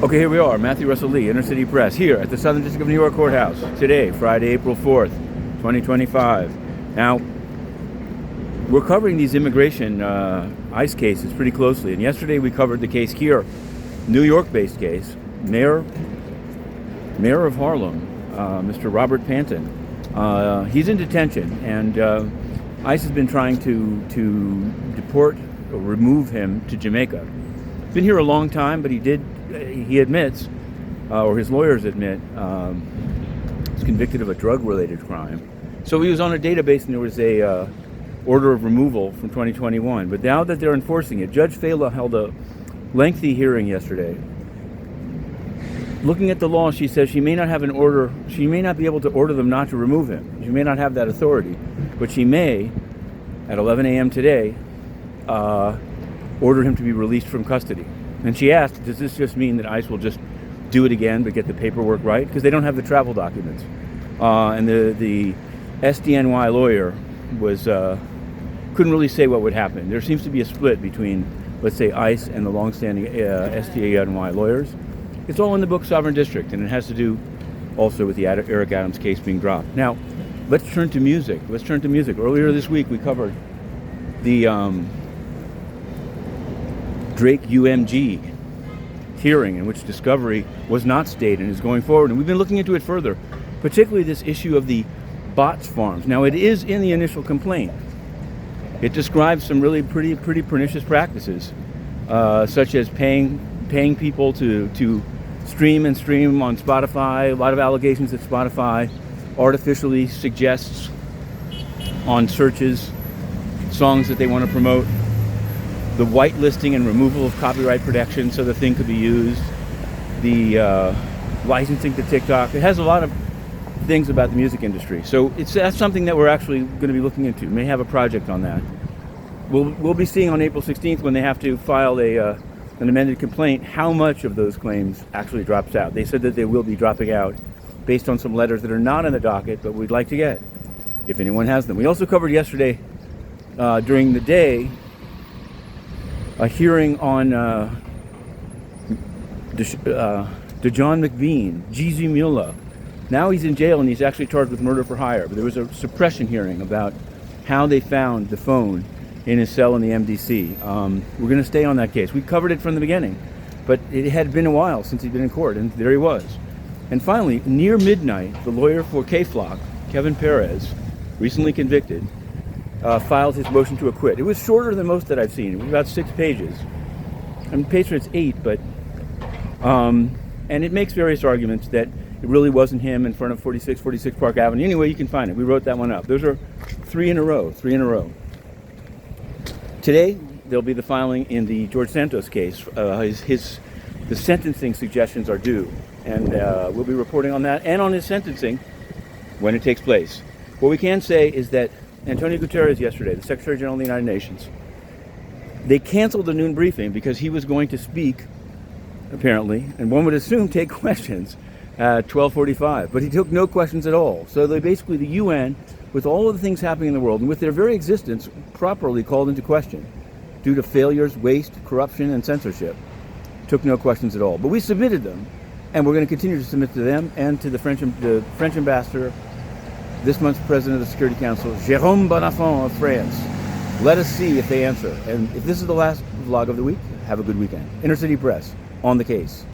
Okay, here we are, Matthew Russell Lee, Inner City Press, here at the Southern District of New York Courthouse, today, Friday, April 4th, 2025. Now, we're covering these immigration ICE cases pretty closely, and yesterday we covered the case here, New York-based case, Mayor of Harlem, Mr. Robert Panton. He's in detention, and ICE has been trying to deport or remove him to Jamaica. Been here a long time, but he admits, or his lawyers admit, he's convicted of a drug-related crime. So he was on a database, and there was a order of removal from 2021. But now that they're enforcing it, Judge Fela held a lengthy hearing yesterday. Looking at the law, she says she may not have an order. She may not be able to order them not to remove him. She may not have that authority, but she may, at 11 a.m. today, order him to be released from custody. And she asked, does this just mean that ICE will just do it again but get the paperwork right? Because they don't have the travel documents. And the SDNY lawyer couldn't really say what would happen. There seems to be a split between, let's say, ICE and the longstanding SDNY lawyers. It's all in the book Sovereign District, and it has to do also with the Eric Adams case being dropped. Now, let's turn to music. Earlier this week, we covered the Drake UMG hearing, in which discovery was not stayed and is going forward. And we've been looking into it further, particularly this issue of the bots farms. Now, it is in the initial complaint. It describes some really pretty pernicious practices, such as paying people to stream on Spotify. A lot of allegations that Spotify artificially suggests on searches songs that they want to promote. The whitelisting and removal of copyright protection so the thing could be used. The licensing to TikTok. It has a lot of things about the music industry. So that's something that we're actually going to be looking into. We may have a project on that. We'll be seeing on April 16th, when they have to file an amended complaint, how much of those claims actually drops out. They said that they will be dropping out based on some letters that are not in the docket, but we'd like to get, if anyone has them. We also covered yesterday, during the day, a hearing on Dejon McBean, Jeeza Mula. Now he's in jail and he's actually charged with murder for hire. But there was a suppression hearing about how they found the phone in his cell in the MDC. We're going to stay on that case. We covered it from the beginning, but it had been a while since he'd been in court, and there he was. And finally, near midnight, the lawyer for K-Flock, Kevin Perez, recently convicted, filed his motion to acquit. It was shorter than most that I've seen. It was about 6 pages. I mean, page it's 8, but and it makes various arguments that it really wasn't him in front of 46 Park Avenue. Anyway, you can find it. We wrote that one up. Those are three in a row. Today, there'll be the filing in the George Santos case. The sentencing suggestions are due, and we'll be reporting on that and on his sentencing when it takes place. What we can say is that Antonio Guterres yesterday, the Secretary General of the United Nations, they canceled the noon briefing because he was going to speak, apparently, and one would assume take questions at 12:45, but he took no questions at all. So they basically, the UN, with all of the things happening in the world, and with their very existence properly called into question due to failures, waste, corruption, and censorship, took no questions at all. But we submitted them, and we're going to continue to submit to them and to the French ambassador, this month's president of the Security Council, Jérôme Bonafont of France. Let us see if they answer. And if this is the last vlog of the week, have a good weekend. Inner City Press, on the case.